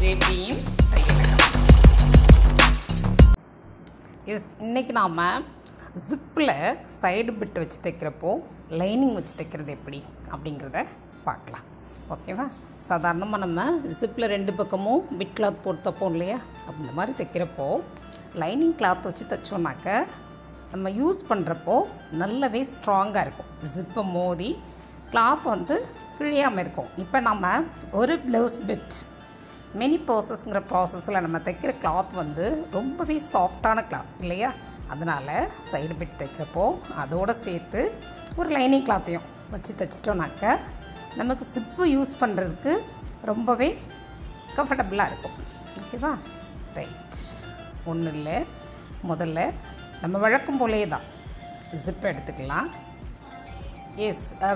ஜேபியின் தையலகம். இன்னைக்கு நாம் ஜிப்பில் சைடு பிட்டு வச்சு தைக்கிறப்போ லைனிங் வச்சு தைக்கிறது எப்படி அப்படிங்கிறத பார்க்கலாம். ஓகேவா? சாதாரணமாக நம்ம ஜிப்பில் ரெண்டு பக்கமும் பிட் கிளாத் போட்டு தைப்போம் இல்லையா? அந்த மாதிரி தைக்கிறப்போ லைனிங் கிளாத் வச்சு தைச்சோன்னாக்க நம்ம யூஸ் பண்ணுறப்போ நல்லாவே ஸ்ட்ராங்காக இருக்கும். ஜிப்பை மோதி கிளாத் கிழியாமல் இருக்கும். இப்போ நம்ம ஒரு ப்ளவுஸ் பிட் மினி ப்ராசஸ்ங்கிற ப்ராசஸில் நம்ம தைக்கிற கிளாத் ரொம்பவே சாஃப்டான கிளாத் இல்லையா? அதனால் சைடு பிட் தைக்கிறப்போ அதோடு சேர்த்து ஒரு லைனிங் கிளாத்தையும் வச்சு தைச்சிட்டோன்னாக்க நமக்கு ஜிப்பு யூஸ் பண்ணுறதுக்கு ரொம்பவே கம்ஃபர்டபுளாக இருக்கும். ஓகேவா? ரைட். ஒன்றும் இல்லை, முதல்ல நம்ம வழக்கம் போலே தான் ஜிப் எடுத்துக்கலாம்.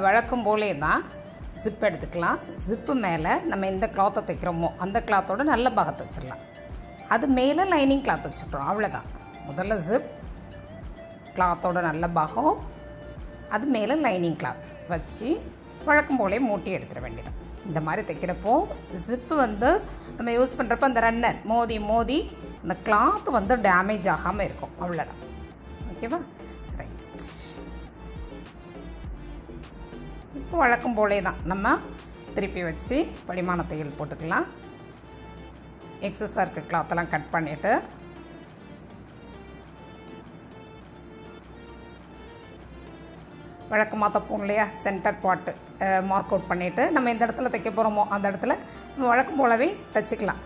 வழக்கம் போலே தான் ஜிப் எடுத்துக்கலாம். ஜிப்பு மேலே நம்ம எந்த கிளாத்தை தைக்கிறோமோ அந்த கிளாத்தோட நல்ல பாகத்தை வச்சிடலாம். அது மேலே லைனிங் கிளாத் வச்சுக்கிறோம், அவ்வளோதான். முதல்ல ஜிப், கிளாத்தோட நல்ல பாகம், அது மேலே லைனிங் கிளாத் வச்சு வழக்கம் போலே மூட்டி எடுத்துட வேண்டியதான். இந்த மாதிரி தைக்கிறப்போ ஜிப்பு நம்ம யூஸ் பண்ணுறப்போ அந்த ரன்னர் மோதி மோதி அந்த கிளாத் டேமேஜ் ஆகாமல் இருக்கும், அவ்வளோதான். ஓகேவா? ரைட். இப்போ வழக்கம் போலே தான் நம்ம திருப்பி வச்சு படிமான தையல் போட்டுக்கலாம். எக்ஸஸாக இருக்க கிளாத்தெல்லாம் கட் பண்ணிவிட்டு வழக்கமாக தைப்போம் இல்லையா? சென்டர் பாட்டு மார்க் அவுட் பண்ணிவிட்டு நம்ம எந்த இடத்துல தைக்க போகிறோமோ அந்த இடத்துல நம்ம வழக்கம் போலவே தைச்சிக்கலாம்.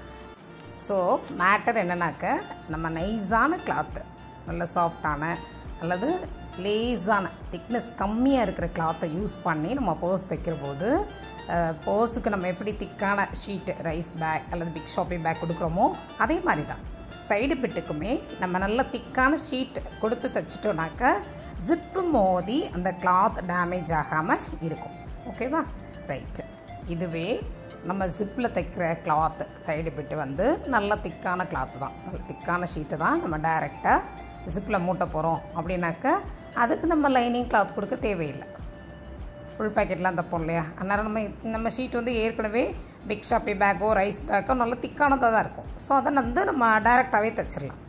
ஸோ மேட்டர் என்னன்னாக்க நம்ம நைஸான கிளாத்து, நல்ல சாஃப்டான அல்லது லேஸான திக்னஸ் கம்மியாக இருக்கிற கிளாத்தை யூஸ் பண்ணி நம்ம பர்ஸ் தைக்கிற போது பர்ஸுக்கு நம்ம எப்படி திக்கான ஷீட்டு ரைஸ் பேக் அல்லது பிக் ஷாப்பிங் பேக் கொடுக்குறோமோ அதே மாதிரி தான் சைடு பிட்டுக்குமே நம்ம நல்ல திக்கான ஷீட் கொடுத்து தைச்சிட்டோன்னாக்க ஜிப்பு மோதி அந்த கிளாத் டேமேஜ் ஆகாமல் இருக்கும். ஓகேவா? ரைட்டு. இதுவே நம்ம ஜிப்பில் தைக்கிற கிளாத்து சைடு பிட்டு நல்ல திக்கான கிளாத்து தான், நல்ல திக்கான ஷீட்டு தான் நம்ம டைரெக்டாக ஜிப்பில் மூட்ட போகிறோம் அப்படின்னாக்க அதுக்கு நம்ம லைனிங் கிளாத் கொடுக்க தேவையில்லை. ஃபுல் பேக்கெட்லாம் தைப்போம் இல்லையா? அதனால் நம்ம ஷீட் ஏற்கனவே பிக் ஷாப்பி பேக்கோ ரைஸ் பேக்கோ நல்ல திக்கானதாக தான் இருக்கும். ஸோ அதை நம்ம டைரெக்டாகவே தைச்சிடலாம்.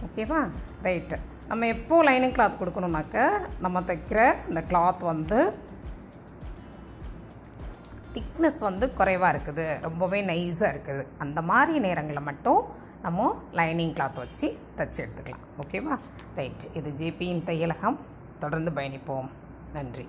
ஓகேவா? ரைட்டு. நம்ம எப்போது லைனிங் கிளாத் கொடுக்கணுன்னாக்க நம்ம தைக்கிற இந்த கிளாத் திக்னஸ் குறைவாக இருக்குது, ரொம்பவே நைஸாக இருக்குது, அந்த மாதிரி நேரங்களில் மட்டும் நம்ம லைனிங் கிளாத் வச்சு தைச்சி எடுத்துக்கலாம். ஓகேவா? ரைட். இது ஜேபியின் தையலகம். தொடர்ந்து பயணிப்போம். நன்றி.